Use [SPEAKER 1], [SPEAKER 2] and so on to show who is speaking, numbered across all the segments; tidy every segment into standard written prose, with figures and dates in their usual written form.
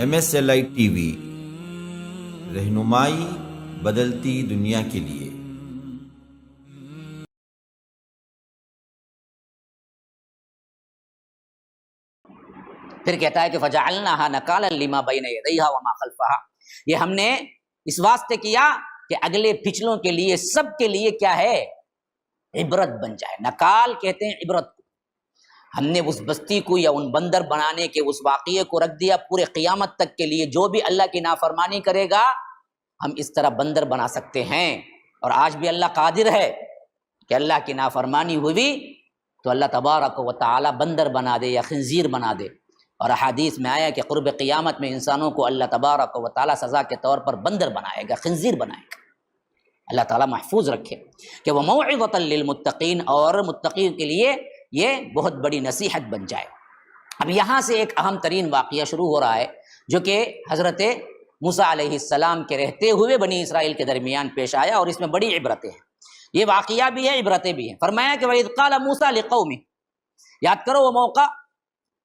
[SPEAKER 1] MSLI TV رہنمائی بدلتی دنیا کے لیے۔
[SPEAKER 2] پھر کہتا ہے کہ فَجَعَلْنَاهَا نَكَالًا لِمَا بَيْنَ يَدَيْهَا وَمَا خَلْفَهَا، یہ ہم نے اس واسطے کیا کہ اگلے پچھلوں کے لیے سب کے لیے کیا ہے، عبرت بن جائے۔ نکال کہتے ہیں عبرت کو۔ ہم نے اس بستی کو یا ان بندر بنانے کے اس واقعے کو رکھ دیا پورے قیامت تک کے لیے، جو بھی اللہ کی نافرمانی کرے گا ہم اس طرح بندر بنا سکتے ہیں۔ اور آج بھی اللہ قادر ہے کہ اللہ کی نافرمانی ہوئی تو اللہ تبارک و تعالی بندر بنا دے یا خنزیر بنا دے۔ اور احادیث میں آیا کہ قرب قیامت میں انسانوں کو اللہ تبارک و تعالی سزا کے طور پر بندر بنائے گا، خنزیر بنائے گا۔ اللہ تعالیٰ محفوظ رکھے کہ وہ موعظۃ للمتقین، اور متقین کے لیے یہ بہت بڑی نصیحت بن جائے۔ اب یہاں سے ایک اہم ترین واقعہ شروع ہو رہا ہے جو کہ حضرت موسیٰ علیہ السلام کے رہتے ہوئے بنی اسرائیل کے درمیان پیش آیا، اور اس میں بڑی عبرتیں ہیں۔ یہ واقعہ بھی ہے، عبرتیں بھی ہیں۔ فرمایا کہ وَإِذْ قَالَ مُوسَىٰ لِقَوْمِهِ، یاد کرو وہ موقع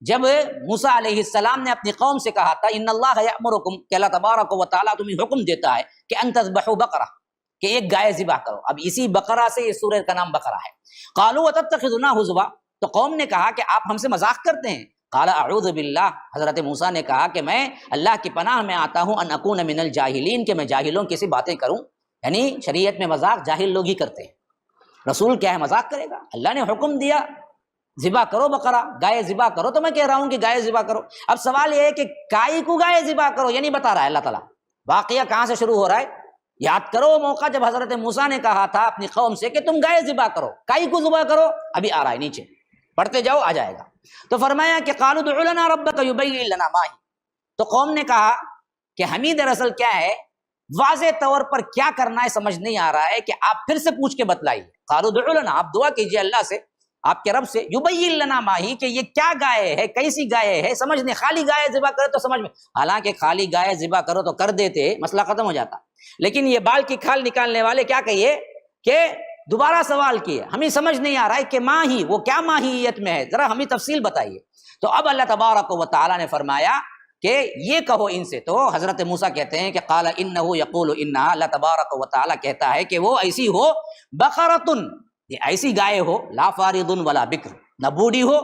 [SPEAKER 2] جب موسیٰ علیہ السلام نے اپنی قوم سے کہا تھا ان اللہ یأمرکم، کہ اللہ تبارک و تعالیٰ تمہیں حکم دیتا ہے کہ ان تذبحوا بقرہ، کہ ایک گائے ذبح کرو۔ اب اسی بقرہ سے یہ سورہ کا نام بقرہ ہے۔ قالوا وتتخذنا ہزوا، تو قوم نے کہا کہ آپ ہم سے مذاق کرتے ہیں۔ قال اعوذ باللہ، حضرت موسیٰ نے کہا کہ میں اللہ کی پناہ میں آتا ہوں ان اکون من الجاہلین، کہ میں جاہلوں کی سی باتیں کروں۔ یعنی شریعت میں مذاق جاہل لوگ ہی کرتے ہیں، رسول کیا ہے مذاق کرے گا؟ اللہ نے حکم دیا ذبح کرو بقرہ، گائے ذبح کرو، تو میں کہہ رہا ہوں کہ گائے ذبح کرو۔ اب سوال یہ ہے کہ کائی کو گائے ذبح کرو، یہ نہیں بتا رہا ہے اللہ تعالیٰ۔ واقعہ کہاں سے شروع ہو رہا ہے؟ یاد کرو وہ موقع جب حضرت موسیٰ نے کہا تھا اپنی قوم سے کہ تم گائے ذبح کرو، کائی کو ذبح کرو۔ ابھی آ رہا ہے، نیچے پڑھتے جاؤ آ جائے گا۔ تو فرمایا کہ قالوا ادع لنا ربک یبین لنا ما ہی، تو قوم نے کہا کہ ہمیں دراصل کیا ہے، واضح طور پر کیا کرنا ہے سمجھ نہیں آ رہا ہے، کہ آپ پھر سے پوچھ کے بتلائیے۔ قالوا ادع لنا، آپ دعا کیجئے اللہ سے، آپ کے رب سے، یبین لنا ما ہی، کہ یہ کیا گائے ہے، کیسی گائے ہے، سمجھ نہیں۔ خالی گائے ذبح کرے تو سمجھ میں، حالانکہ خالی گائے ذبح کرو تو کر دیتے، مسئلہ ختم ہو جاتا، لیکن یہ بال کی کھال نکالنے والے کیا کہیے کہ دوبارہ سوال کیے، ہمیں سمجھ نہیں آ رہا ہے کہ ماں ہی وہ کیا ماہیت میں ہے، ذرا ہمیں تفصیل بتائیے۔ تو اب اللہ تبارک و تعالیٰ نے فرمایا کہ یہ کہو ان سے۔ تو حضرت موسیٰ کہتے ہیں کہ قال انہ یقول انہا، اللہ تبارک و تعالیٰ کہتا ہے کہ وہ ایسی ہو بقرۃ، یہ ایسی گائے ہو لا فارض ولا بکر، نہ بوڑھی ہو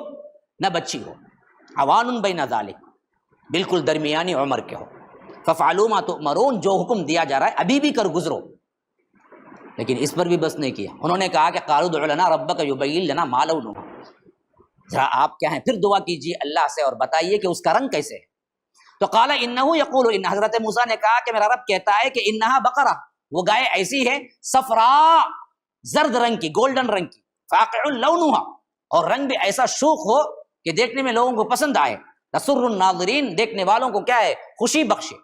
[SPEAKER 2] نہ بچی ہو، عوان بین ذالک، بالکل درمیانی عمر کے ہو، ففعلوا ما تؤمرون، جو حکم دیا جا رہا ہے ابھی بھی کر گزرو۔ لیکن اس پر بھی بس نہیں کیا، انہوں نے کہا کہ قالوا ادع لنا ربک یبین لنا ما لونها، ذرا آپ کیا ہیں پھر دعا کیجیے اللہ سے اور بتائیے کہ اس کا رنگ کیسے ہے۔ تو قال انہ یقول ان، حضرت موسیٰ نے کہا کہ میرا رب کہتا ہے کہ انہا بقرہ، وہ گائے ایسی ہے صفراء، زرد رنگ کی، گولڈن رنگ کی، فاقع لونها، اور رنگ بھی ایسا شوخ ہو کہ دیکھنے میں لوگوں کو پسند آئے، تسر الناظرین، دیکھنے والوں کو کیا ہے، خوشی بخشے۔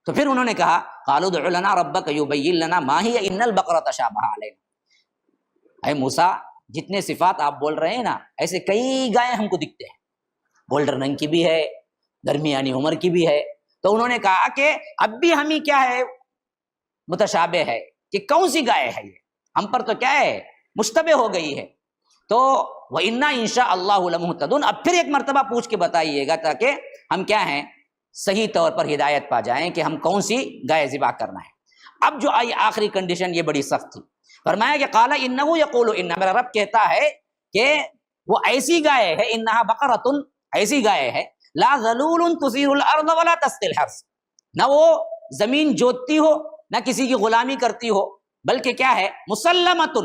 [SPEAKER 2] تو پھر انہوں نے کہا قالوا ادع لنا ربک یبین لنا ما ہی ان البقرۃ تشابہ علینا، اے موسیٰ جتنے صفات آپ بول رہے ہیں نا، ایسے کئی گائیں ہم کو دکھتے ہیں، گولڈن رنگ کی بھی ہے، درمیانی عمر کی بھی ہے۔ تو انہوں نے کہا کہ اب بھی ہمیں کیا ہے، متشابہ ہے کہ کون سی گائے ہے، یہ ہم پر تو کیا ہے مشتبہ ہو گئی ہے۔ تو وَإِنَّا إِن شَاءَ اللَّهُ لَمُهْتَدُونَ، اب پھر ایک مرتبہ پوچھ کے بتائیے گا تاکہ ہم کیا ہیں صحیح طور پر ہدایت پا جائیں کہ ہم کون سی گائے ذبح کرنا ہے۔ اب جو آئی آخری کنڈیشن، یہ بڑی سخت تھی۔ فرمایا کہ قال انہ یقول ان، میرا رب کہتا ہے کہ وہ ایسی گائے ہے، انہا بقرۃ، ایسی گائے ہے لا ذلول تثیر الارض ولا تسقی الحرث، نہ وہ زمین جوتتی ہو نہ کسی کی غلامی کرتی ہو، بلکہ کیا ہے مسلمۃ،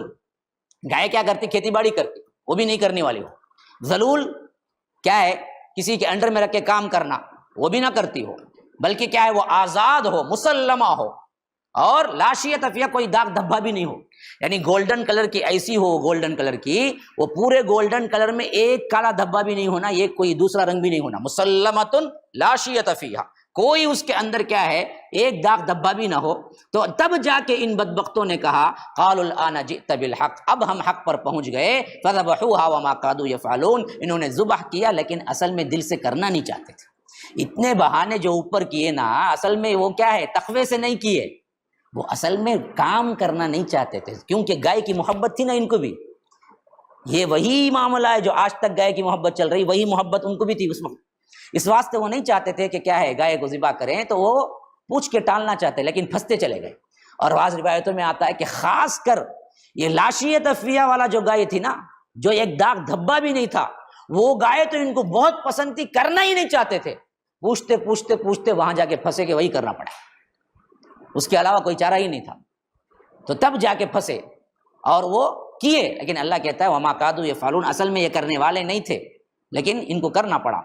[SPEAKER 2] گائے کیا کرتی، کھیتی باڑی کرتی، وہ بھی نہیں کرنے والی ہو۔ ذلول کیا ہے، کسی کے انڈر میں رکھ کے کام کرنا، وہ بھی نہ کرتی ہو، بلکہ کیا ہے وہ آزاد ہو، مسلمہ ہو، اور لاشیت فیہا، کوئی داغ دھبا بھی نہیں ہو، یعنی گولڈن کلر کی ایسی ہو، گولڈن کلر کی، وہ پورے گولڈن کلر میں ایک کالا دھبا بھی نہیں ہونا، یہ کوئی دوسرا رنگ بھی نہیں ہونا، مسلمۃ لاشیت فیہا، کوئی اس کے اندر کیا ہے ایک داغ دھبا بھی نہ ہو۔ تو تب جا کے ان بدبختوں نے کہا قالوا الآن جئت بالحق، اب ہم حق پر پہنچ گئے، فذبحوها وما كادوا يفعلون، انہوں نے ذبح کیا لیکن اصل میں دل سے کرنا نہیں چاہتے تھے۔ اتنے بہانے جو اوپر کیے نا، اصل میں وہ کیا ہے تقوی سے نہیں کیے، وہ اصل میں کام کرنا نہیں چاہتے تھے، کیونکہ گائے کی محبت تھی نا ان کو بھی۔ یہ وہی معاملہ ہے جو آج تک گائے کی محبت چل رہی، وہی محبت ان کو بھی تھی اس وقت۔ اس واسطے وہ نہیں چاہتے تھے کہ کیا ہے گائے کو ذبح کریں، تو وہ پوچھ کے ٹالنا چاہتے لیکن پھنستے چلے گئے۔ اور بعض روایتوں میں آتا ہے کہ خاص کر یہ لاشیت افیہ والا جو گائے تھی نا، جو ایک داغ دھبا بھی نہیں تھا، وہ گائے تو ان کو بہت پسند تھی، کرنا ہی نہیں چاہتے تھے، پوچھتے پوچھتے پوچھتے وہاں جا کے پھنسے کہ وہی کرنا پڑا، اس کے علاوہ کوئی چارہ ہی نہیں تھا، تو تب جا کے پھنسے اور وہ کیے۔ لیکن اللہ کہتا ہے وما کادوا یفعلون، اصل میں یہ کرنے والے نہیں تھے لیکن ان کو کرنا پڑا۔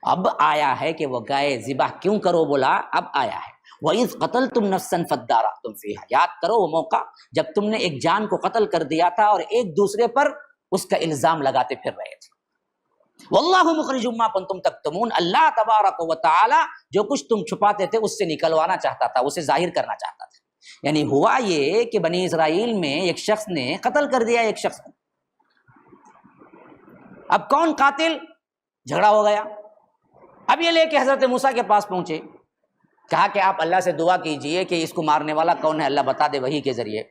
[SPEAKER 2] اب آیا ہے کہ وہ گائے ذبح کیوں کرو بولا، اب آیا ہے وَإِذْ قَتَلْتُمْ نَفْسًا فَادَّارَأْتُمْ فِيهَا، یاد کرو وہ موقع جب تم نے ایک جان کو قتل کر دیا تھا اور ایک دوسرے پر اس کا الزام لگاتے پھر رہے تھے۔ وَاللَّهُ مُخْرِجٌ مَا كُنتُمْ تَكْتُمُونَ، اللہ تبارک و تعالی جو کچھ تم چھپاتے تھے اس سے نکلوانا چاہتا تھا، اسے ظاہر کرنا چاہتا تھا۔ یعنی ہوا یہ کہ بنی اسرائیل میں ایک شخص نے قتل کر دیا ایک شخص کو، اب کون قاتل، جھگڑا ہو گیا۔ اب یہ لے کے حضرت موسیٰ کے پاس پہنچے، کہا کہ آپ اللہ سے دعا کیجئے کہ اس کو مارنے والا کون ہے، اللہ بتا دے وحی کے ذریعے۔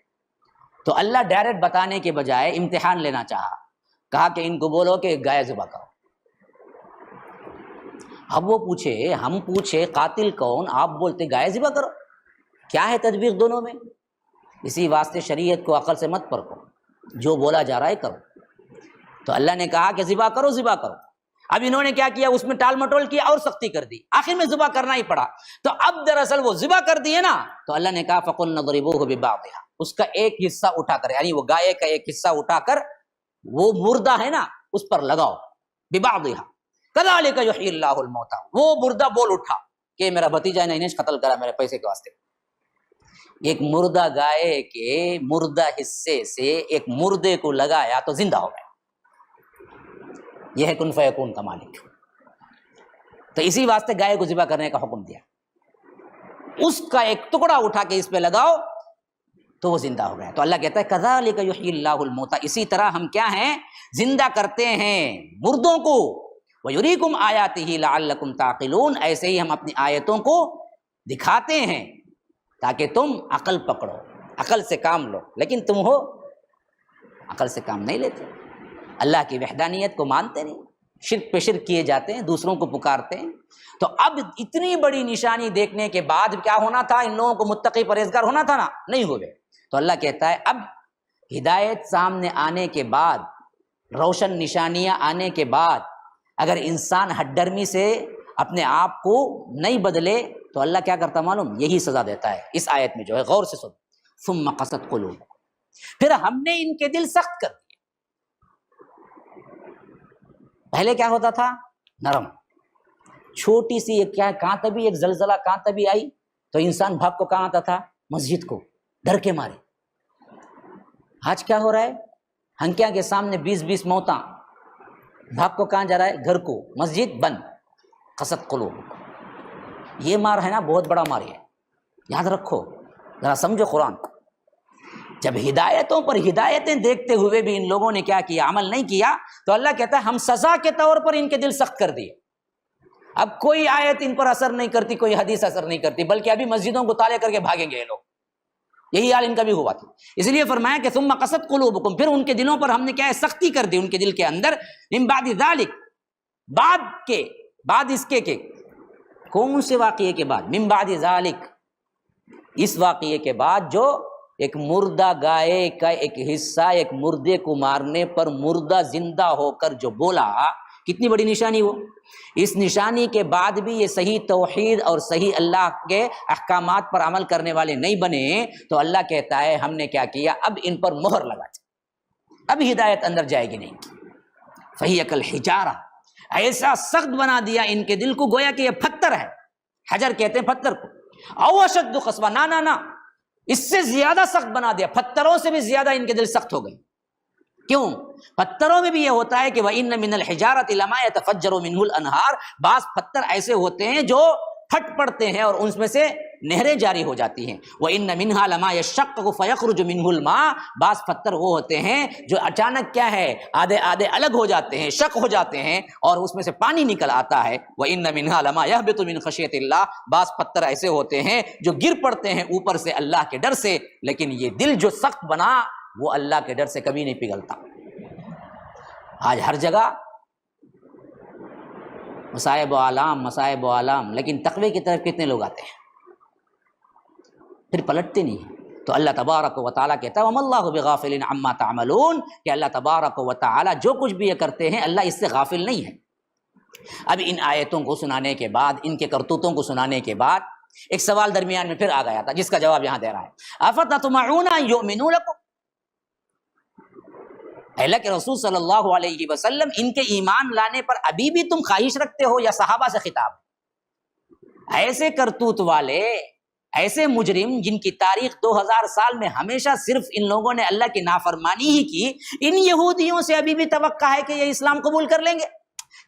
[SPEAKER 2] تو اللہ ڈائریکٹ بتانے کے بجائے امتحان لینا چاہا، کہا کہ ان کو بولو کہ گائے ذبح کرو۔ اب وہ پوچھے، ہم پوچھے قاتل کون، آپ بولتے گائے ذبح کرو، کیا ہے تطبیق دونوں میں؟ اسی واسطے شریعت کو عقل سے مت پرکھو، جو بولا جا رہا ہے کرو۔ تو اللہ نے کہا کہ ذبح کرو ذبح کرو۔ اب انہوں نے کیا کیا، اس میں ٹال مٹول کیا اور سختی کر دی، آخر میں ذبح کرنا ہی پڑا۔ تو اب دراصل وہ ذبح کر دیے نا، تو اللہ نے کہا فَقُلْنَا اضْرِبُوهُ بِبَعْضِهَا، اس کا ایک حصہ اٹھا کر، یعنی وہ گائے کا ایک حصہ اٹھا کر وہ مردہ ہے نا اس پر لگاؤ، بِبَعْضِهَا كَذَلِكَ يُحْيِي اللَّهُ الْمَوْتَىٰ، وہ مردہ بول اٹھا کہ میرا بھتیجا نے انہیں قتل کرا میرے پیسے کے واسطے۔ ایک مردہ گائے کے مردہ حصے سے ایک مردے کو لگایا تو زندہ ہو گیا۔ یہ ہے کن فیکون کا مالک۔ تو اسی واسطے گائے کو ذبح کرنے کا حکم دیا، اس کا ایک ٹکڑا اٹھا کے اس پہ لگاؤ تو وہ زندہ ہو گیا۔ تو اللہ کہتا ہے کذالک یحیی اللہ الموتى، اسی طرح ہم کیا ہیں، زندہ کرتے ہیں مردوں کو، ویریکم آیاتہ لعلکم تعقلون، ایسے ہی ہم اپنی آیتوں کو دکھاتے ہیں تاکہ تم عقل پکڑو، عقل سے کام لو، لیکن تم ہو عقل سے کام نہیں لیتے، اللہ کی وحدانیت کو مانتے نہیں، شرک پہ شرک کیے جاتے ہیں، دوسروں کو پکارتے ہیں۔ تو اب اتنی بڑی نشانی دیکھنے کے بعد کیا ہونا تھا، ان لوگوں کو متقی پرہیزگار ہونا تھا نا، نہیں ہوئے۔ تو اللہ کہتا ہے اب ہدایت سامنے آنے کے بعد، روشن نشانیاں آنے کے بعد، اگر انسان ہٹ ڈرمی سے اپنے آپ کو نہیں بدلے تو اللہ کیا کرتا معلوم، یہی سزا دیتا ہے اس آیت میں جو ہے، غور سے سن، ثم قست قلوبکم، پھر ہم نے ان کے دل سخت کر دیے۔ پہلے کیا ہوتا تھا، نرم، چھوٹی سی ایک کیا کہاں تبھی ایک زلزلہ کہاں تبھی آئی تو انسان بھاگ کو کہاں آتا تھا، مسجد کو، ڈر کے مارے۔ آج کیا ہو رہا ہے، ہنکیاں کے سامنے 20 موتاں، بھاگ کو کہاں جا رہا ہے، گھر کو، مسجد بند۔ قست قلوب، یہ مار ہے نا بہت بڑا مار ہے، یاد رکھو، ذرا سمجھو قرآن کو۔ جب ہدایتوں پر ہدایتیں دیکھتے ہوئے بھی ان لوگوں نے کیا کیا، عمل نہیں کیا، تو اللہ کہتا ہے ہم سزا کے طور پر ان کے دل سخت کر دیے۔ اب کوئی آیت ان پر اثر نہیں کرتی، کوئی حدیث اثر نہیں کرتی، بلکہ ابھی مسجدوں کو تالے کر کے بھاگیں گے یہ لوگ۔ یہی حال ان کا بھی ہوا تھا، اس لیے فرمایا کہ ثم قست قلوبکم، پھر ان کے دلوں پر ہم نے کیا ہے، سختی کر دی ان کے دل کے اندر، من بعد ذلک، بعد اس کے کون سے واقعے کے بعد، من بعد ذلک، اس واقعے کے بعد جو ایک مردہ گائے کا ایک حصہ ایک مردے کو مارنے پر مردہ زندہ ہو کر جو بولا، کتنی بڑی نشانی وہ۔ اس نشانی کے بعد بھی یہ صحیح توحید اور صحیح اللہ کے احکامات پر عمل کرنے والے نہیں بنے، تو اللہ کہتا ہے ہم نے کیا کیا، اب ان پر مہر لگا دی، اب ہدایت اندر جائے گی نہیں۔ فہی کالحجارہ، ایسا سخت بنا دیا ان کے دل کو گویا کہ یہ پتھر ہے، حجر کہتے ہیں پتھر کو، او اشد قسوہ، نہ اس سے زیادہ سخت بنا دیا، پتھروں سے بھی زیادہ ان کے دل سخت ہو گئے۔ کیوں؟ پتھروں میں بھی یہ ہوتا ہے کہ وَإِنَّ مِنَ الْحِجَارَةِ لَمَا يَتَفَجَّرُ مِنْهُ الْأَنْهَارُ، بعض پتھر ایسے ہوتے ہیں جو پھٹ پڑتے ہیں اور ان میں سے نہریں جاری ہو جاتی ہیں۔ وَإِنَّ مِنْهَا لَمَا يَشَّقَّقُ فَيَخْرُجُ مِنْهُ الْمَاءُ، بعض پتھر وہ ہوتے ہیں جو اچانک کیا ہے، آدھے الگ ہو جاتے ہیں، شق ہو جاتے ہیں اور اس میں سے پانی نکل آتا ہے۔ وَإِنَّ مِنْهَا لَمَا يَهْبِطُ مِنْ خَشْيَةِ اللَّهِ، بعض پتھر ایسے ہوتے ہیں جو گر پڑتے ہیں اوپر سے اللہ کے ڈر سے، لیکن یہ دل جو سخت بنا وہ اللہ کے ڈر سے کبھی نہیں پگھلتا۔ آج ہر جگہ مصائب و آلام، مصائب و آلام، لیکن تقوی کی طرف کتنے لوگ آتے ہیں؟ پھر پلٹتے نہیں ہیں۔ تو اللہ تبارک و تعالیٰ کہتا ہے وَمَا اللَّهُ بِغَافِلٍ عَمَّا تَعْمَلُونَ، کہ اللہ تبارک و تعالیٰ جو کچھ بھی یہ کرتے ہیں اللہ اس سے غافل نہیں ہے۔ اب ان آیتوں کو سنانے کے بعد، ان کے کرتوتوں کو سنانے کے بعد ایک سوال درمیان میں پھر آ گیا تھا، جس کا جواب یہاں دے رہا ہے، أَفَتَطْمَعُونَ أَن يُؤْمِنُوا لَكُمْ، اللہ کے رسول صلی اللہ علیہ وسلم ان کے ایمان لانے پر ابھی بھی تم خواہش رکھتے ہو؟ یا صحابہ سے خطاب؟ ایسے کرتوت والے، ایسے مجرم جن کی تاریخ 2000 سال میں ہمیشہ صرف ان لوگوں نے اللہ کی نافرمانی ہی کی، ان یہودیوں سے ابھی بھی توقع ہے کہ یہ اسلام قبول کر لیں گے؟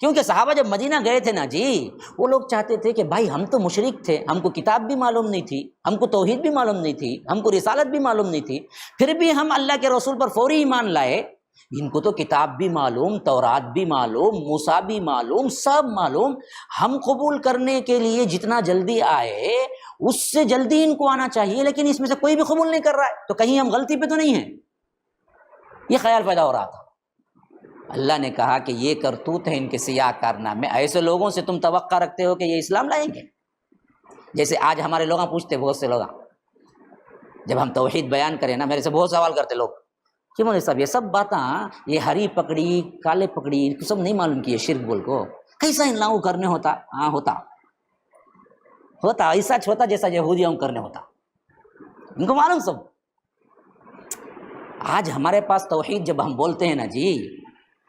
[SPEAKER 2] کیونکہ صحابہ جب مدینہ گئے تھے نا جی، وہ لوگ چاہتے تھے کہ بھائی ہم تو مشرک تھے، ہم کو کتاب بھی معلوم نہیں تھی، ہم کو توحید بھی معلوم نہیں تھی، ہم کو رسالت بھی معلوم نہیں تھی، پھر بھی ہم اللہ کے رسول پر فوری ایمان لائے۔ ان کو تو کتاب بھی معلوم، تورات بھی معلوم، موسیٰ بھی معلوم، سب معلوم، ہم قبول کرنے کے لیے جتنا جلدی آئے اس سے جلدی ان کو آنا چاہیے، لیکن اس میں سے کوئی بھی قبول نہیں کر رہا ہے، تو کہیں ہم غلطی پہ تو نہیں ہیں؟ یہ خیال پیدا ہو رہا تھا۔ اللہ نے کہا کہ یہ کرتوت ہے ان کے سیاہ کارنامے، ایسے لوگوں سے تم توقع رکھتے ہو کہ یہ اسلام لائیں گے؟ جیسے آج ہمارے لوگ پوچھتے، بہت سے لوگ جب ہم توحید بیان کریں نا، میرے سے بہت سوال کرتے لوگ کہ مولوی صاحب یہ سب باتاں، یہ ہری پکڑی کالے پکڑی، ان کو سب نہیں معلوم کہ یہ شرک بول کو کیسا ان لاؤں کرنے ہوتا؟ ہاں ہوتا ایسا چھوٹا جیسا یہودیوں کرنے ہوتا، ان کو معلوم سب۔ آج ہمارے پاس توحید جب ہم بولتے ہیں نا جی،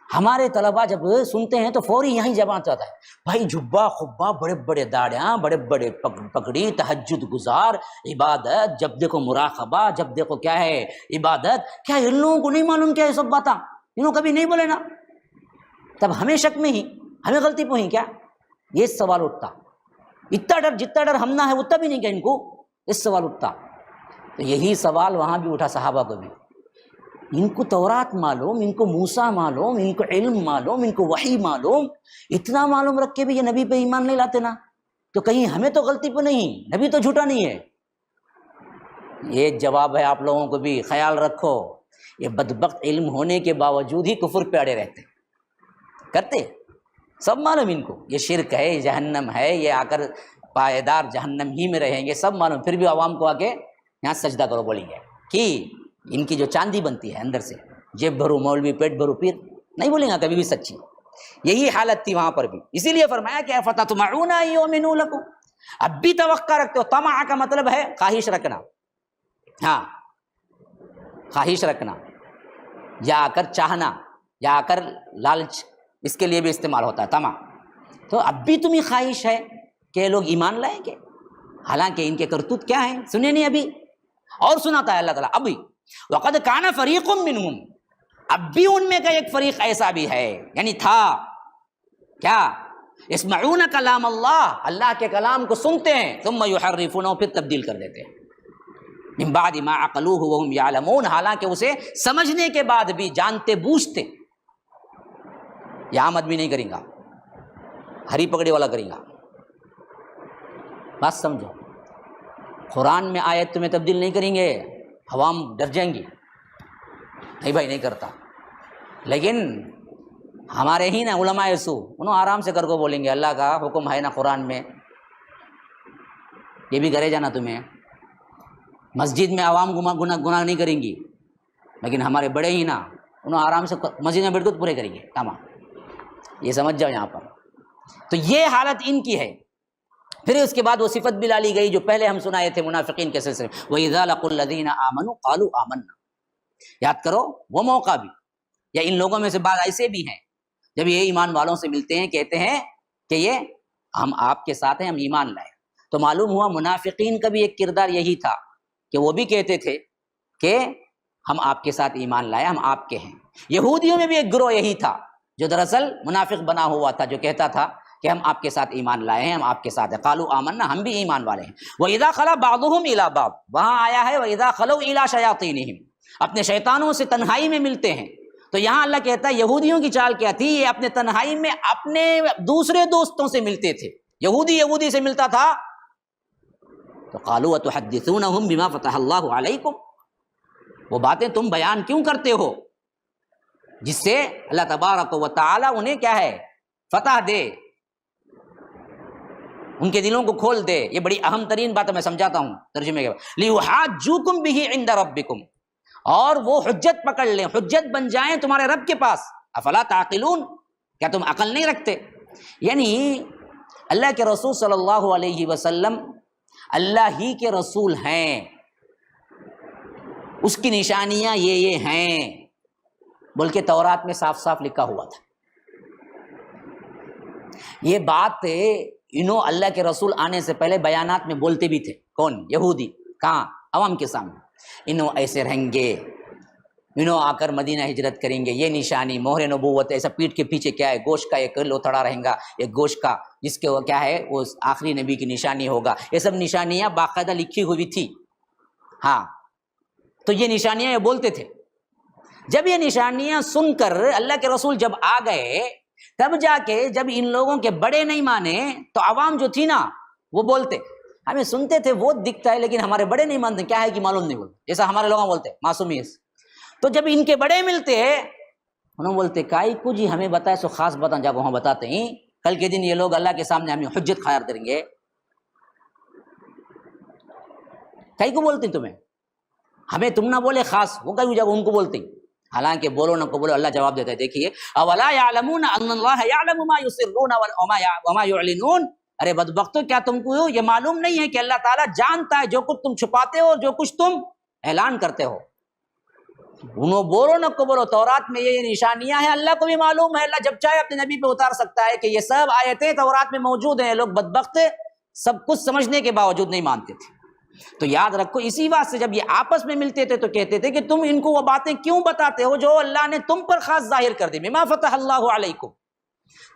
[SPEAKER 2] ہمارے طلباء جب سنتے ہیں تو فوری یہیں زبان چاہتا ہے، بھائی جھبا خبا، بڑے بڑے داڑیاں، بڑے بڑے پگڑی، تہجد گزار، عبادت، جب دیکھو مراقبہ، جب دیکھو کیا ہے عبادت۔ کیا ان لوگوں کو نہیں معلوم کیا یہ سب باتاں؟ انہوں کبھی نہیں بولے نا، تب ہمیں شک میں ہی، ہمیں غلطی پہ ہی کیا؟ یہ سوال اٹھتا، اتنا ڈر جتنا ڈر ہم نہ ہے اتنا بھی نہیں کیا ان کو، اس سوال اٹھتا۔ تو یہی سوال وہاں بھی اٹھا صحابہ کو بھی، ان کو تورات معلوم، ان کو موسیٰ معلوم، ان کو علم معلوم، ان کو وحی معلوم، اتنا معلوم رکھ کے بھی یہ نبی پہ ایمان نہیں لاتے نا، تو کہیں ہمیں تو غلطی پہ نہیں، نبی تو جھوٹا نہیں ہے۔ یہ جواب ہے آپ لوگوں کو بھی، خیال رکھو، یہ بدبخت علم ہونے کے باوجود ہی کفر پہ اڑے رہتے کرتے، سب معلوم ان کو یہ شرک ہے، یہ جہنم ہے، یہ آ کر پائیدار جہنم ہی میں رہیں گے، سب معلوم، پھر بھی عوام کو آ کے یہاں سجدہ کرو بولیں گے کہ ان کی جو چاندی بنتی ہے اندر سے، جیب بھرو مولوی پیٹ بھرو پیر، نہیں بولیں گا کبھی بھی سچی۔ یہی حالت تھی وہاں پر بھی، اسی لیے فرمایا کہ فَتَطْمَعُونَ أَن يُؤْمِنُوا لَكُمْ، اب بھی توقع رکھتے ہو۔ طمع کا مطلب ہے خواہش رکھنا، ہاں خواہش رکھنا، یا آ کر چاہنا، یا آ کر لالچ، اس کے لیے بھی استعمال ہوتا ہے طمع۔ تو اب بھی تمہیں خواہش ہے کہ یہ لوگ ایمان لائیں گے، حالانکہ ان کے کرتوت کیا ہیں سنے نہیں ابھی، اور سناتا ہے اللہ تعالیٰ ابھی وَقَدْ كَانَ فَرِيقٌ مِّنْهُمْ، اب بھی ان میں کا ایک فریق ایسا بھی ہے، یعنی تھا کیا، يَسْمَعُونَ كَلَامَ اللَّهِ، اللہ کے کلام کو سنتے ہیں، ثُمَّ يُحَرِّفُونَهُ، پھر تبدیل کر دیتے ہیں، مِن بَعْدِ مَا عَقَلُوهُ وَهُمْ يَعْلَمُونَ، حالانکہ اسے سمجھنے کے بعد بھی جانتے بوجھتے۔ یہ عام آدمی نہیں کریں گا، ہری پگڑی والا کریں گا۔ بات سمجھو، قرآن میں آیت تمہیں تبدیل نہیں کریں گے، عوام ڈر جائیں گی، نہیں بھائی نہیں کرتا، لیکن ہمارے ہی نا علماء سو، انہوں آرام سے کر کو بولیں گے اللہ کا حکم ہے نا قرآن میں، یہ بھی کرے جانا تمہیں۔ مسجد میں عوام گناہ نہیں کریں گی، لیکن ہمارے بڑے ہی نا انہوں آرام سے مسجد میں بیٹھ کر پورے کریں گے تمام، یہ سمجھ جاؤ یہاں پر۔ تو یہ حالت ان کی ہے۔ پھر اس کے بعد وہ صفت بھی ڈالی گئی جو پہلے ہم سنائے تھے منافقین کے سلسلے میں، وَإِذَا لَقُوا الَّذِينَ آمَنُوا قَالُوا آمَنَّا، یاد کرو وہ موقع بھی، یا ان لوگوں میں سے بعض ایسے بھی ہیں جب یہ ایمان والوں سے ملتے ہیں کہتے ہیں کہ یہ ہم آپ کے ساتھ ہیں، ہم ایمان لائے۔ تو معلوم ہوا منافقین کا بھی ایک کردار یہی تھا کہ وہ بھی کہتے تھے کہ ہم آپ کے ساتھ ایمان لائے، ہم آپ کے ہیں۔ یہودیوں میں بھی ایک گروہ یہی تھا جو دراصل منافق بنا ہوا تھا، جو کہتا تھا کہ ہم آپ کے ساتھ ایمان لائے ہیں، ہم آپ کے ساتھ ہیں، قالوا آمنا، ہم بھی ایمان والے ہیں۔ وَإِذَا خَلَا بَعْضُهُمْ إِلَىٰ بَعْضٍ، وہاں آیا ہے وَإِذَا خَلَوْا إِلَىٰ شَيَاطِينِهِمْ، اپنے شیطانوں سے تنہائی میں ملتے ہیں۔ تو یہاں اللہ کہتا ہے یہودیوں کی چال کیا تھی، یہ اپنے تنہائی میں اپنے دوسرے دوستوں سے ملتے تھے، یہودی سے ملتا تھا تو قالوا وَتُحَدِّثُونَهُمْ بِمَا فَتَحَ اللَّهُ عَلَيْكُمْ، وہ باتیں تم بیان کیوں کرتے ہو جس سے اللہ تبارک و تعالی انہیں کیا ہے فتح دے، ان کے دلوں کو کھول دے. یہ بڑی اہم ترین بات ہے، میں سمجھاتا ہوں ترجمے کے بعد. لِيُحَاجُّوكُمْ بِهِ عِنْدَ رَبِّكُمْ، اور وہ حجت پکڑ لیں، حجت بن جائیں تمہارے رب کے پاس. افلا تعقلون، کیا تم عقل نہیں رکھتے؟ یعنی اللہ کے رسول صلی اللہ علیہ وسلم اللہ ہی کے رسول ہیں، اس کی نشانیاں یہ ہیں بول کے تورات میں صاف صاف لکھا ہوا تھا. یہ بات انہوں اللہ کے رسول آنے سے پہلے بیانات میں بولتے بھی تھے. کون؟ یہودی. کہاں؟ عوام کے سامنے. انہوں ایسے رہیں گے، انہوں آ کر مدینہ ہجرت کریں گے، یہ نشانی مہر نبوت ہے. ایسا پیٹ کے پیچھے کیا ہے؟ گوشت کا ایک لوتھڑا رہیں گا، ایک گوشت کا، جس کے وہ کیا ہے، وہ آخری نبی کی نشانی ہوگا. یہ سب نشانیاں باقاعدہ لکھی ہوئی تھی. ہاں، تو یہ نشانیاں یہ بولتے تھے. جب یہ نشانیاں سن کر اللہ کے رسول جب آ گئے، تب جا کے جب ان لوگوں کے بڑے نہیں مانے تو عوام جو تھی نا وہ بولتے، ہمیں سنتے تھے وہ دکھتا ہے لیکن ہمارے بڑے نہیں مانتے، کیا ہے کہ معلوم نہیں بولتے، جیسا ہمارے لوگ بولتے معصومیت. تو جب ان کے بڑے ملتے انہوں بولتے کائی کو جی ہمیں بتائے سو خاص بتائیں. جب وہاں بتاتے ہیں کل کے دن یہ لوگ اللہ کے سامنے ہمیں حجت قائم کریں گے. کائی کو بولتے تمہیں، ہمیں تم نہ بولے خاص، وہ کئی جگہ ان کو بولتے. حالانکہ بولو نہ کو بولو اللہ جواب دیتا ہے. دیکھیے اولا یعلمون ان اللہ یعلم ما یسرون وما یعلنون. ارے بدبختو، کیا تم کو یہ معلوم نہیں ہے کہ اللہ تعالیٰ جانتا ہے جو کچھ تم چھپاتے ہو اور جو کچھ تم اعلان کرتے ہو. انہوں بولو نہ کو بولو، تورات میں یہ نشانیاں ہیں، اللہ کو بھی معلوم ہے. اللہ جب چاہے اپنے نبی پہ اتار سکتا ہے کہ یہ سب آیتیں تورات میں موجود ہیں. لوگ بدبخت سب کچھ سمجھنے کے باوجود نہیں مانتے تھے. تو یاد رکھو، اسی بات سے جب یہ آپس میں ملتے تھے تو کہتے تھے کہ تم ان کو وہ باتیں کیوں بتاتے ہو جو اللہ نے تم پر خاص ظاہر کر دی. بما فتح اللہ علیکم،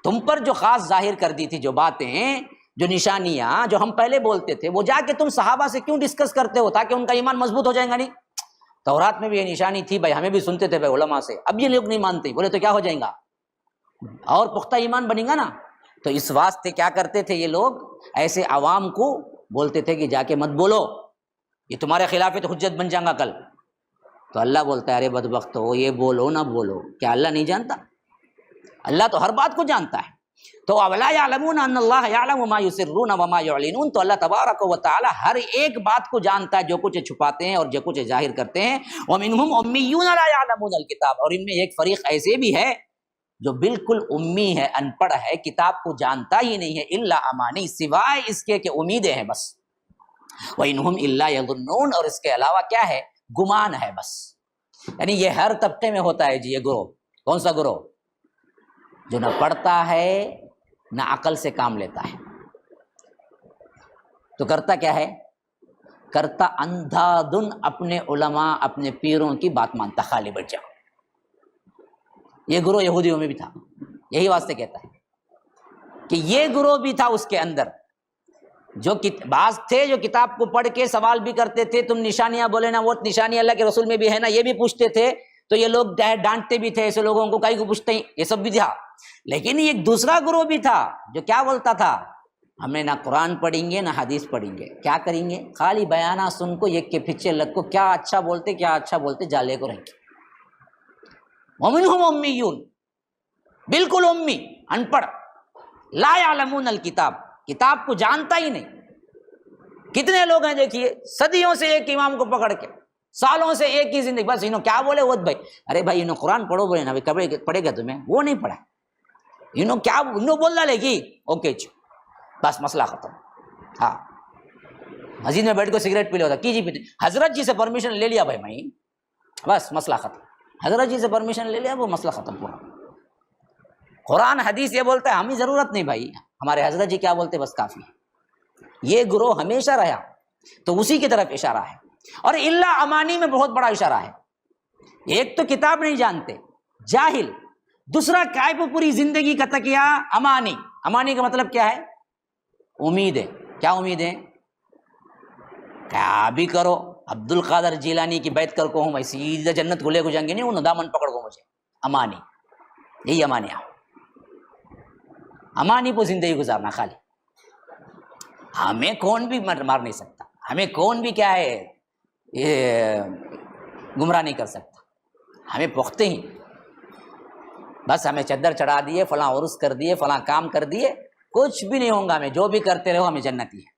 [SPEAKER 2] تم پر جو خاص ظاہر کر دی تھی جو باتیں، جو نشانیاں جو ہم پہلے بولتے تھے، وہ جا کے تم صحابہ سے کیوں ڈسکس کرتے ہو تاکہ ان کا ایمان مضبوط ہو جائے گا. نہیں، تورات میں بھی یہ نشانی تھی بھائی، ہمیں بھی سنتے تھے بھائی علماء سے. اب یہ لوگ نہیں مانتے، بولے تو کیا ہو جائے گا اور پختہ ایمان بنے گا نا. تو اس واسطے کیا کرتے تھے یہ لوگ، ایسے عوام کو بولتے تھے کہ جا کے مت بولو، یہ تمہارے خلاف ہے تو حجت بن جائے گا کل. تو اللہ بولتا ہے ارے بدبخت ہو، یہ بولو نہ بولو، کیا اللہ نہیں جانتا؟ اللہ تو ہر بات کو جانتا ہے. تو اولا یعلمون ان اللہ یعلم ما یسرون وما یعلنون. تو اللہ تبارک و تعالی ہر ایک بات کو جانتا ہے، جو کچھ چھپاتے ہیں اور جو کچھ ظاہر کرتے ہیں. ومنہم امیون لا یعلمون الکتاب، اور ان میں ایک فریق ایسے بھی ہے جو بالکل امی ہے، ان پڑھ ہے، کتاب کو جانتا ہی نہیں ہے. الا امانی، سوائے اس کے کہ امیدیں ہیں بس. وَإِنْهُمْ إِلَّا يَظُنُّونَ، اور اس کے علاوہ کیا ہے؟ گمان ہے بس. یعنی یہ ہر طبقے میں ہوتا ہے جی یہ گروہ. کون سا گروہ؟ جو نہ پڑھتا ہے نہ عقل سے کام لیتا ہے. تو کرتا کیا ہے؟ کرتا اندھا دھن اپنے علماء اپنے پیروں کی بات مانتا، خالی بچ جاؤ. یہ گروہ یہودیوں میں بھی تھا. یہی واسطے کہتا ہے کہ یہ گروہ بھی تھا اس کے اندر. جو بعض تھے جو کتاب کو پڑھ کے سوال بھی کرتے تھے، تم نشانیاں بولے نا، وہ نشانی اللہ کے رسول میں بھی ہے نا، یہ بھی پوچھتے تھے. تو یہ لوگ ڈانٹتے بھی تھے ایسے لوگوں کو، کئی کو پوچھتے ہیں، یہ سب بھی تھا. لیکن ایک دوسرا گروہ بھی تھا جو کیا بولتا تھا، ہمیں نہ قرآن پڑھیں گے نہ حدیث پڑھیں گے، کیا کریں گے؟ خالی بیانہ سن کو ایک کے پیچھے لگ کو کیا اچھا بولتے جالے کو رہیں گے. ومنہم امیون، بالکل امی، ان پڑھ. لا یعلمون الکتاب، کتاب کو جانتا ہی نہیں. کتنے لوگ ہیں دیکھیے، صدیوں سے ایک امام کو پکڑ کے، سالوں سے ایک ہی زندگی، بس انہوں کیا بولے وہ بھائی، ارے بھائی انہوں قرآن پڑھو بولے نا، کبھی پڑھے گا تمہیں؟ وہ نہیں پڑھا. انہوں کیا انہوں بول ڈالے گی، اوکے بس مسئلہ ختم. ہاں، مسجد میں بیٹھ کے سگریٹ پی لے ہوتا کیجیے پیتے، حضرت جی سے پرمیشن لے لیا بھائی میں، بس مسئلہ ختم. حضرت جی سے پرمیشن لے لیا، وہ مسئلہ ختم پورا. قرآن حدیث یہ بولتا ہے، ہمیں ضرورت نہیں بھائی، ہمارے حضرت جی کیا بولتے بس کافی ہے. یہ گروہ ہمیشہ رہا، تو اسی کی طرف اشارہ ہے. اور الا امانی میں بہت بڑا اشارہ ہے. ایک تو کتاب نہیں جانتے، جاہل. دوسرا کائے کو پوری زندگی کا تکیہ امانی. امانی کا مطلب کیا ہے؟ امید ہے. کیا امید ہے؟ کیا بھی کرو، عبد القادر جیلانی کی بیعت کر کو ہوں میں سیدھا جنت کو لے کو جائیں گے، نہیں انہوں دامن پکڑ کو مجھے. امانی، یہی امانی. امانی کو زندگی گزارنا خالی. ہمیں کون بھی مار نہیں سکتا، ہمیں کون بھی کیا ہے یہ گمراہ نہیں کر سکتا. ہمیں پختے ہی، بس ہمیں چادر چڑھا دیے، فلاں عرس کر دیے، فلاں کام کر دیے، کچھ بھی نہیں ہوگا ہمیں، جو بھی کرتے رہو ہمیں جنتی ہے.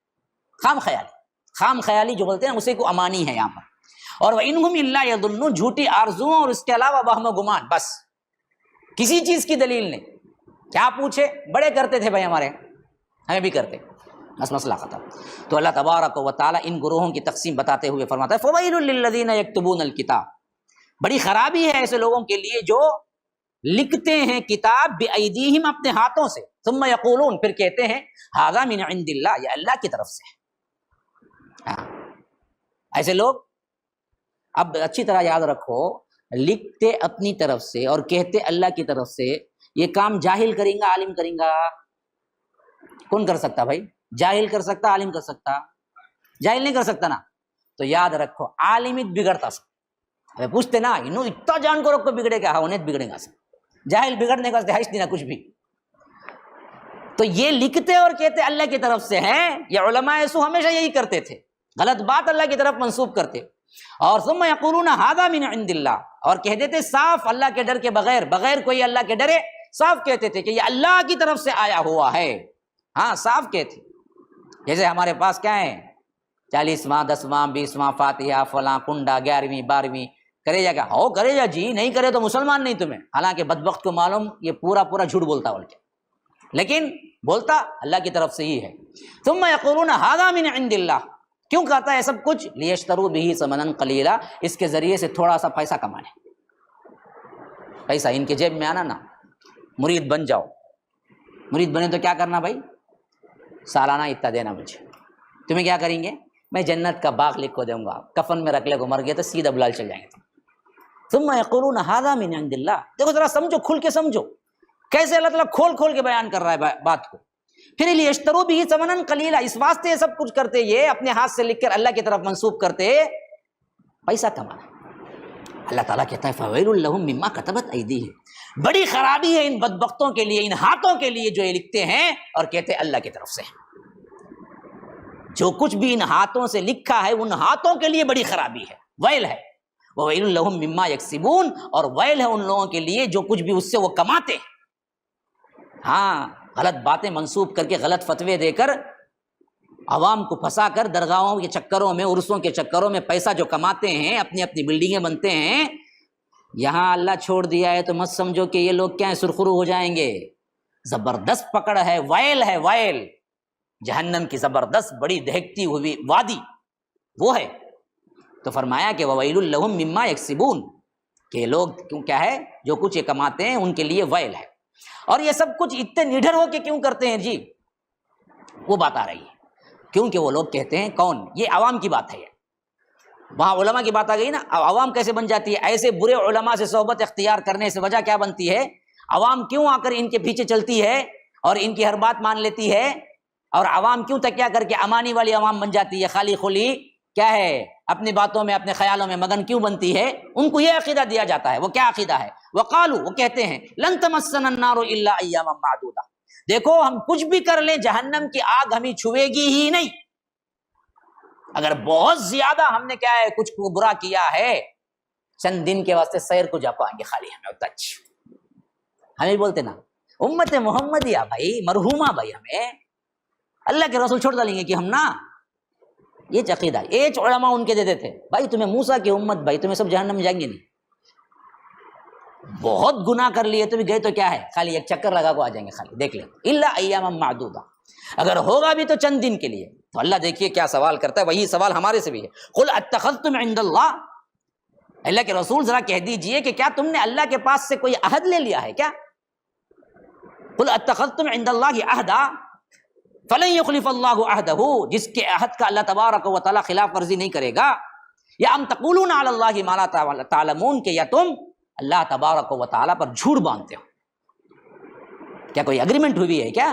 [SPEAKER 2] خام خیالی جو بولتے ہیں اسے کو امانی ہے یہاں پر. اور وَإِنْهُمْ إِلَّا يَظُنُّونَ، جھوٹی آرزوؤں اور اس کے علاوہ وہم و گمان، بس کسی چیز کی دلیل نہیں. کیا پوچھے، بڑے کرتے تھے بھائی ہمارے، ہمیں بھی کرتے، بس مسئلہ ختم. تو اللہ تبارک و تعالیٰ ان گروہوں کی تقسیم بتاتے ہوئے فرماتا ہے فَوَيْلٌ لِّلَّذِينَ يَكْتُبُونَ الْكِتَابَ، بڑی خرابی ہے ایسے لوگوں کے لیے جو لکھتے ہیں کتاب بِأَيْدِيهِمْ، اپنے ہاتھوں سے، ثم يقولون، پھر کہتے ہیں هذا من عند اللہ، یہ اللہ کی طرف سے ہے. ایسے لوگ اب اچھی طرح یاد رکھو، لکھتے اپنی طرف سے اور کہتے اللہ کی طرف سے، یہ کام جاہل کریں گا عالم کریں گا؟ کون کر سکتا بھائی؟ جاہل کر سکتا، عالم کر سکتا؟ جاہل نہیں کر سکتا نا. تو یاد رکھو عالم بگڑتا سب، پوچھتے نا انہوں اتنا جان کو رکھو بگڑے گا، ہاں بگڑے گا سب. جاہل بگڑنے کا دہائش دینا کچھ بھی. تو یہ لکھتے اور کہتے اللہ کی طرف سے ہیں، یہ علماء سو ہمیشہ یہی کرتے تھے، غلط بات اللہ کی طرف منسوب کرتے. اور ثم یقولون ھذا من عند اللہ، اور کہہ دیتے صاف اللہ کے ڈر کے بغیر، بغیر کوئی اللہ کے ڈرے صاف کہتے تھے کہ یہ اللہ کی طرف سے آیا ہوا ہے. ہاں صاف کہتے. جیسے ہمارے پاس کیا ہے 40واں 10واں 20واں فاتحہ فلاں کنڈا 11ویں 12ویں کرے جا. کیا ہو کرے جا جی، نہیں کرے تو مسلمان نہیں تمہیں. حالانکہ بدبخت کو معلوم یہ پورا جھوٹ بولتا بول کے، لیکن بولتا اللہ کی طرف سے ہی ہے. ثم یقولون ھذا من عند اللہ، کیوں کہتا ہے سب کچھ؟ لیشتروا بہ ثمنا قلیلا، اس کے ذریعے سے تھوڑا سا پیسہ کمانے. پیسہ ان کے جیب میں آنا نا. مرید بن جاؤ، مرید بنے تو کیا کرنا بھائی؟ سالانہ اتنا دینا مجھے. تمہیں کیا کریں گے؟ میں جنت کا باغ لکھ کو دوں گا، کفن میں رکھ لے کو مر گیا تو سیدھا بلال چل جائیں گے. ثم یقولون ھذا من عند اللہ. دیکھو ذرا سمجھو، کھل کے سمجھو کیسے اللہ تعالیٰ کھول کے بیان کر رہا ہے بات کو. پھر لیشتروا بہ ثمنا قلیلا، اس واسطے سب کچھ کرتے، یہ اپنے ہاتھ سے لکھ کر اللہ کی طرف منسوب کرتے پیسہ کمانا. اللہ تعالیٰ کہتا ہے فویل لہم مما کتبت ایدیہم، بڑی خرابی ہے ان بدبختوں کے لیے، ان ہاتھوں کے لیے جو یہ لکھتے ہیں اور کہتے اللہ کی طرف سے. جو کچھ بھی ان ہاتھوں سے لکھا ہے ان ہاتھوں کے لیے بڑی خرابی ہے، ویل ہے. وویل لہم مما یکسبون، اور ویل ہے ان لوگوں کے لیے جو کچھ بھی اس سے وہ کماتے ہیں. ہاں غلط باتیں منسوب کر کے، غلط فتوے دے کر، عوام کو پھنسا کر، درگاہوں کے چکروں میں، عرسوں کے چکروں میں پیسہ جو کماتے ہیں، اپنی اپنی بلڈنگیں بنتے ہیں. یہاں اللہ چھوڑ دیا ہے تو مت سمجھو کہ یہ لوگ کیا ہیں سرخرو ہو جائیں گے. زبردست پکڑ ہے، ویل ہے، ویل جہنم کی زبردست بڑی دہکتی ہوئی وادی وہ ہے. تو فرمایا کہ وویل لہم مما یکسبون، کہ لوگ کیوں کیا ہے جو کچھ یہ کماتے ہیں ان کے لیے ویل ہے. اور یہ سب کچھ اتنے نڈر ہو کے کیوں کرتے ہیں جی؟ وہ بات آ رہی ہے. کیونکہ وہ لوگ کہتے ہیں، کون؟ یہ عوام کی بات ہے. وہاں علماء کی بات آ گئی نا. اب عوام کیسے بن جاتی ہے؟ ایسے برے علماء سے صحبت اختیار کرنے سے وجہ کیا بنتی ہے؟ عوام کیوں آ کر ان کے پیچھے چلتی ہے اور ان کی ہر بات مان لیتی ہے؟ اور عوام کیوں تکیہ کر کے امانی والی عوام بن جاتی ہے؟ خالی خلی کیا ہے، اپنی باتوں میں اپنے خیالوں میں مگن کیوں بنتی ہے؟ ان کو یہ عقیدہ دیا جاتا ہے. وہ کیا عقیدہ ہے؟ وقالوا، وہ کہتے ہیں لن تمسنا النار الا ایاما معدودہ، دیکھو ہم کچھ بھی کر لیں جہنم کی آگ ہمیں چھوئے گی ہی نہیں. اگر بہت زیادہ ہم نے کیا ہے کچھ برا کیا ہے، چند دن کے واسطے سیر کو جا پائیں گے خالی ہمیں اتنا. ہمیں بولتے نا امت محمدیہ بھائی، مرحومہ بھائی، ہمیں اللہ کے رسول چھوڑ ڈالیں گے کہ ہم نا. یہ عقیدہ ایک علماء ان کے دیتے تھے بھائی تمہیں موسیٰ کی امت، بھائی تمہیں سب جہنم میں جائیں گے نہیں. بہت گناہ کر لیے تو بھی گئے تو کیا ہے، خالی ایک چکر لگا کو آ جائیں گے، خالی دیکھ لیں. الا ایاما معدودہ، اگر ہوگا بھی تو چند دن کے لیے. تو اللہ دیکھیے کیا سوال کرتا ہے، وہی سوال ہمارے سے بھی ہے. قل اتخذتم عند اللہ، اللہ کے رسول ذرا کہہ دیجئے کہ کیا تم نے اللہ کے پاس سے کوئی عہد لے لیا ہے کیا؟ قل اتخذتم عند اللہ عہدا فلن یخلف اللہ عہدہ، جس کے عہد کا اللہ تبارک و تعالی خلاف ورزی نہیں کرے گا. یا ام تقولون علی اللہ ما لا تعلمون، کہ یا تم اللہ تبارک و تعالی پر جھوٹ باندھتے ہو. کیا کوئی اگریمنٹ ہوئی ہے کیا؟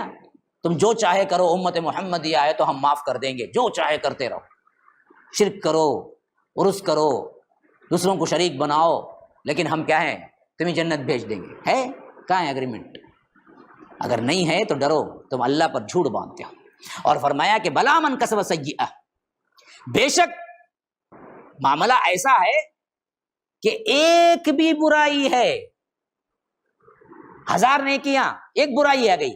[SPEAKER 2] تم جو چاہے کرو، امت محمدیہ ہے تو ہم معاف کر دیں گے، جو چاہے کرتے رہو، شرک کرو، عرس کرو، دوسروں کو شریک بناؤ، لیکن ہم کیا ہیں تمہیں جنت بھیج دیں گے. ہے کہاں ہے اگریمنٹ؟ اگر نہیں ہے تو ڈرو، تم اللہ پر جھوٹ باندھتے ہو. اور فرمایا کہ بلا من کسب سیئہ، بے شک معاملہ ایسا ہے کہ ایک بھی برائی ہے، 1000 نیکیاں، ایک برائی ہے گئی،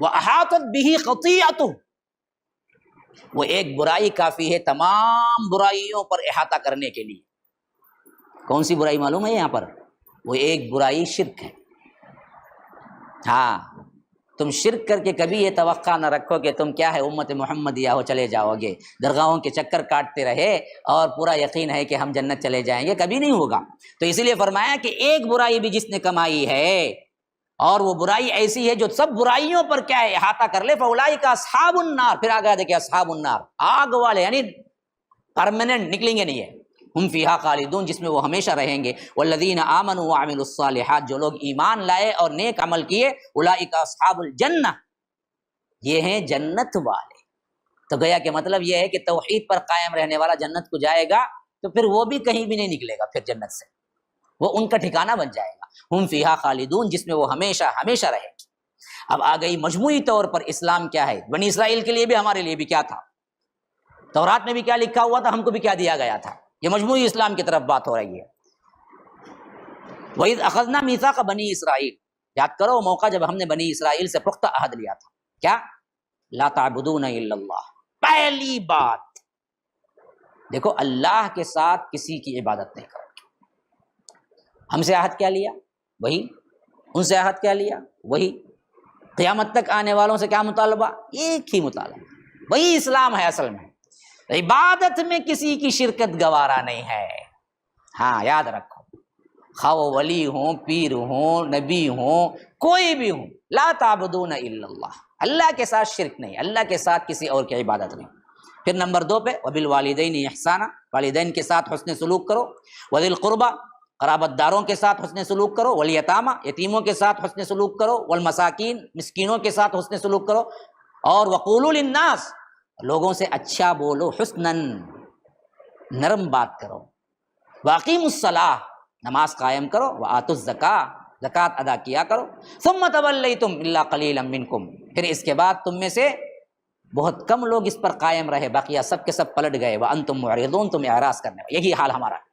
[SPEAKER 2] وَأَحَاطَتْ بِهِ خَطِيئَتُهُ، وہ ایک برائی کافی ہے تمام برائیوں پر احاطہ کرنے کے لیے۔ کون سی برائی معلوم ہے یہاں پر؟ وہ ایک برائی شرک ہے۔ ہاں، تم شرک کر کے کبھی یہ توقع نہ رکھو کہ تم کیا ہے امت محمدیہ ہو چلے جاؤ گے، درگاہوں کے چکر کاٹتے رہے اور پورا یقین ہے کہ ہم جنت چلے جائیں گے، کبھی نہیں ہوگا۔ تو اسی لیے فرمایا کہ ایک برائی بھی جس نے کمائی ہے اور وہ برائی ایسی ہے جو سب برائیوں پر کیا ہے احاطہ کر لے، فاولئک اصحاب النار، پھر آگے دیکھیں اصحاب النار، آگ والے، یعنی پرماننٹ نکلیں گے نہیں ہے، ہم فیہا خالدون، جس میں وہ ہمیشہ رہیں گے۔ والذین آمنوا وعملوا الصالحات، جو لوگ ایمان لائے اور نیک عمل کیے، اولئک اصحاب الجنہ، یہ ہیں جنت والے۔ تو گیا کہ مطلب یہ ہے کہ توحید پر قائم رہنے والا جنت کو جائے گا تو پھر وہ بھی کہیں بھی نہیں نکلے گا، پھر جنت سے وہ ان کا ٹھکانہ بن جائے گا، ہم فیہا خالدون، جس میں وہ ہمیشہ ہمیشہ رہیں گے۔ اب آ گئی مجموعی طور پر اسلام کیا ہے، بنی اسرائیل کے لیے بھی ہمارے لیے بھی کیا تھا، تورات میں بھی کیا لکھا ہوا تھا، ہم کو بھی کیا دیا گیا تھا، یہ مجموعی اسلام کی طرف بات ہو رہی ہے۔ وَإِذْ أَخَذْنَا مِيثَاقَ بَنِي إِسْرَائِيلَ، یاد کرو موقع جب ہم نے بنی اسرائیل سے پختہ عہد لیا تھا، کیا؟ لا تعبدون الا اللہ، پہلی بات دیکھو اللہ کے ساتھ کسی کی عبادت نہیں کرو۔ ہم سے عہد کیا لیا؟ وہی۔ ان سے عہد کیا لیا؟ وہی۔ قیامت تک آنے والوں سے کیا مطالبہ؟ ایک ہی مطالبہ، وہی اسلام ہے اصل میں، عبادت میں کسی کی شرکت گوارا نہیں ہے۔ ہاں یاد رکھو، خواہ وہ ولی ہوں، پیر ہوں، نبی ہوں، کوئی بھی ہوں، لا تعبدون الا اللہ، اللہ کے ساتھ شرک نہیں، اللہ کے ساتھ کسی اور کی عبادت نہیں۔ پھر نمبر 2 پہ وبالوالدین احسانا، والدین کے ساتھ حسن سلوک کرو، وذی القربی، قرابت داروں کے ساتھ حسن سلوک کرو، والیتامی، یتیموں کے ساتھ حسن سلوک کرو، والمساکین، مسکینوں کے ساتھ حسن سلوک کرو، اور وقولوا للناس، لوگوں سے اچھا بولو، حسناً، نرم بات کرو، واقیموا الصلاۃ، نماز قائم کرو، وآتوا الزکاۃ، زکوٰۃ ادا کیا کرو، ثم تولیتم الا قلیلا منکم، پھر اس کے بعد تم میں سے بہت کم لوگ اس پر قائم رہے، باقیہ سب کے سب پلٹ گئے، وانتم معرضون، تم اعراض کرنے والے۔ یہی حال ہمارا ہے۔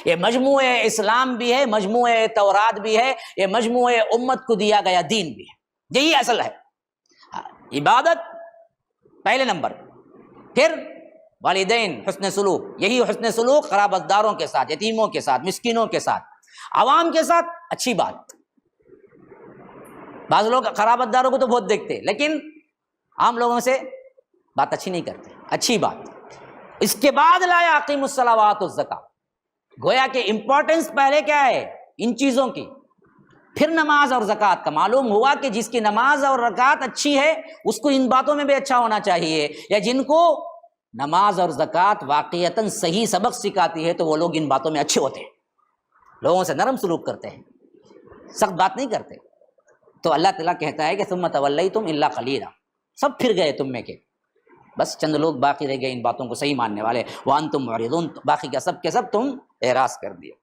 [SPEAKER 2] یہ مجموع اسلام بھی ہے، مجموع تورات بھی ہے، یہ مجموع امت کو دیا گیا دین بھی ہے، یہی اصل ہے۔ عبادت پہلے نمبر، پھر والدین حسن سلوک، یہی حسن سلوک قرابت داروں کے ساتھ، یتیموں کے ساتھ، مسکینوں کے ساتھ، عوام کے ساتھ اچھی بات۔ بعض لوگ قرابت داروں کو تو بہت دیکھتے لیکن عام لوگوں سے بات اچھی نہیں کرتے، اچھی بات۔ اس کے بعد لایا اقیموا الصلاۃ وآتوا الزکاۃ، گویا کہ امپورٹنس پہلے کیا ہے ان چیزوں کی، پھر نماز اور زکوٰۃ کا۔ معلوم ہوا کہ جس کی نماز اور زکوٰۃ اچھی ہے اس کو ان باتوں میں بھی اچھا ہونا چاہیے، یا جن کو نماز اور زکوٰۃ واقعتاً صحیح سبق سکھاتی ہے تو وہ لوگ ان باتوں میں اچھے ہوتے ہیں، لوگوں سے نرم سلوک کرتے ہیں، سخت بات نہیں کرتے۔ تو اللہ تعالیٰ کہتا ہے کہ ثم تولیتم الا قلیلا، سب پھر گئے تم میں کے، بس چند لوگ باقی رہ گئے ان باتوں کو صحیح ماننے والے، وانتم معرضون، باقی کا سب کے سب تم اعراض کر دیے۔